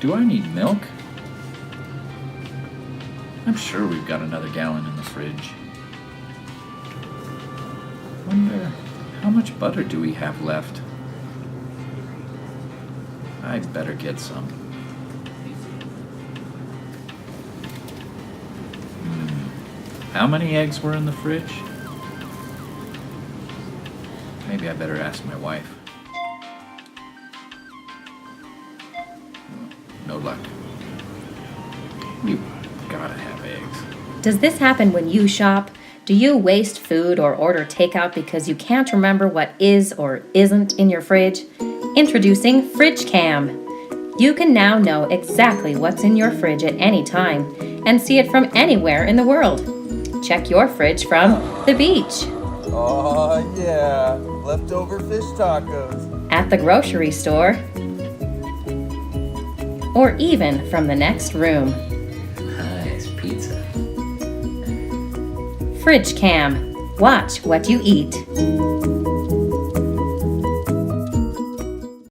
Do I need milk? I'm sure we've got another gallon in the fridge. Wonder how much butter do we have left? I'd better get some. How many eggs were in the fridge? Maybe I better ask my wife. No luck. You gotta have eggs. Does this happen when you shop? Do you waste food or order takeout because you can't remember what is or isn't in your fridge? Introducing FridgeCam. You can now know exactly what's in your fridge at any time and see it from anywhere in the world. Check your fridge from the beach, Oh yeah, leftover fish tacos. at the grocery store, or even from the next room. Nice pizza. FridgeCam. Watch what you eat.